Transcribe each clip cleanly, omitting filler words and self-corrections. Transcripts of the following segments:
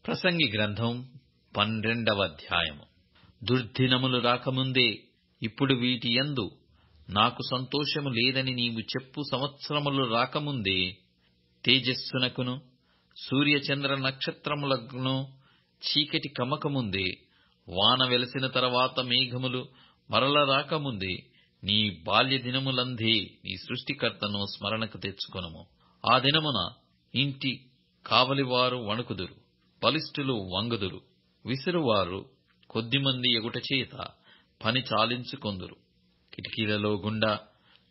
ప్రసంగి గ్రంథం 12వ అధ్యాయము. దుర్దినములు రాకముందే ఇప్పుడు వీటి యందు నాకు సంతోషము లేదని నీవు చెప్పు సంవత్సరములు రాకముందే, తేజస్సునకును సూర్యచంద్ర నక్షత్రములకును చీకటి కమ్మకముందే, వాన వెలసిన తర్వాత మేఘములు మరల రాకముందే, నీ బాల్య దినములందే నీ సృష్టికర్తను స్మరణకు తెచ్చుకొనుము. ఆ దినమున ఇంటి కావలివారు వణుకుదురు, బలిష్ఠులు వంగుదురు, విసురువారు కొద్దిమంది ఎగుటచేత పని చాలించుకొందురు. కిటికీలలో గుండా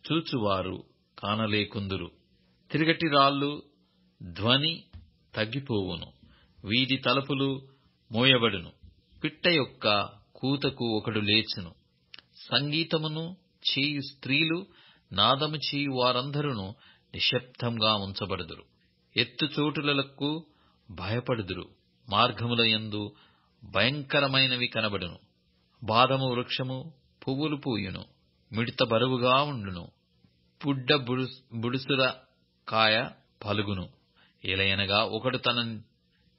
చూచువారు కానలేకుందురు. తిరగటి రాళ్ళు ధ్వని తగ్గిపోవును, వీధి తలుపులు మోయబడును, పిట్ట యొక్క కూతకు ఒకడు లేచును. సంగీతమును చేయు స్త్రీలు, నాదము చేయు వారందరూ నిశ్శబ్దంగా ఉంచబడుదురు. ఎత్తు చోటులకు భయపడుదురు, మార్గముల యందు భయంకరమైనవి కనబడును. బాదము వృక్షము పువ్వులు పూయును, మిడత బరువుగా ఉండును, పుడ్డ బుడుసుర కాయ పలుగును. ఏలయనగా ఒకడు తన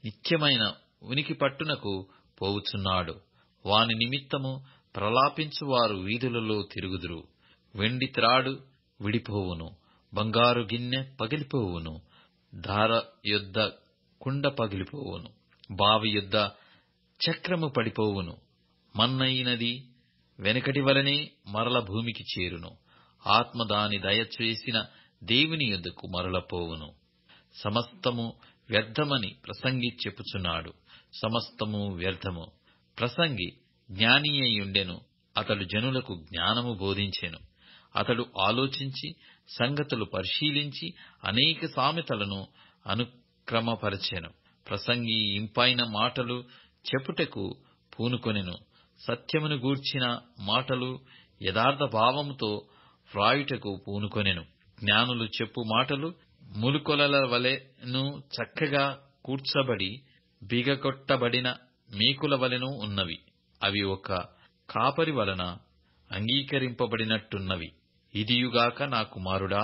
నిత్యమైన ఉనికి పట్టునకు పోవుచున్నాడు. వాని నిమిత్తము ప్రలాపించువారు వీధులలో తిరుగుదురు. వెండి త్రాడు విడిపోవును, బంగారు గిన్నె పగిలిపోవును, ధార యొద్ద కుండ పగిలిపోవును, బావి యొద్ద చక్రము పడిపోవును. మన్నయినది వెనకటి వలనే మరల భూమికి చేరును. ఆత్మ దాని దయచేసిన దేవుని యొద్దకు మరలపోవును. సమస్తము వ్యర్థమని ప్రసంగి చెప్పుచున్నాడు. సమస్తము వ్యర్థము. ప్రసంగి జ్ఞాని అయ్యుండెను. అతడు జనులకు జ్ఞానము బోధించెను. అతడు ఆలోచించి సంగతులు పరిశీలించి అనేక సామెతలను అనుక్రమపరచెను. ప్రసంగి ఇంపైన మాటలు చెప్పుటకు పూనుకొనెను. సత్యమును గూర్చిన మాటలు యథార్థ భావముతో వ్రాయుటకు పూనుకొనెను. జ్ఞానులు చెప్పు మాటలు ములుకొలల వలెను చక్కగా కూర్చబడి బిగగొట్టబడిన మేకుల వలెను ఉన్నవి. అవి ఒక కాపరి వలన అంగీకరింపబడినట్టున్నవి. ఇదియుగాక నా కుమారుడా,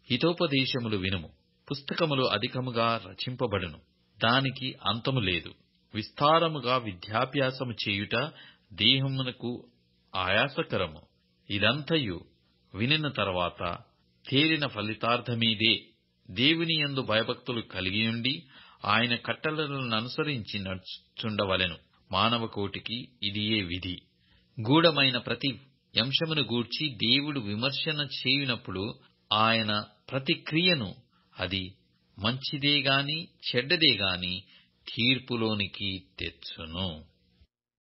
హితోపదేశములు వినుము. పుస్తకములు అధికముగా రచింపబడును, దానికి అంతము లేదు. విస్తారముగా విద్యాభ్యాసము చేయుట దేహమునకు ఆయాసకరము. ఇదంతయు వినిన తర్వాత తేలిన ఫలితార్థమీదే. దేవుని యందు భయభక్తులు కలిగియుండి ఆయన కట్టడలను అనుసరించి నడుచుండవలెను. మానవ కోటికి ఇదియే విధి. గూఢమైన ప్రతి అంశమును గూర్చి దేవుడు విమర్శన చేయునప్పుడు ఆయన ప్రతి క్రియను, అది మంచిదేగాని చెడ్డదేగాని తీర్పులోనికి తెచ్చును.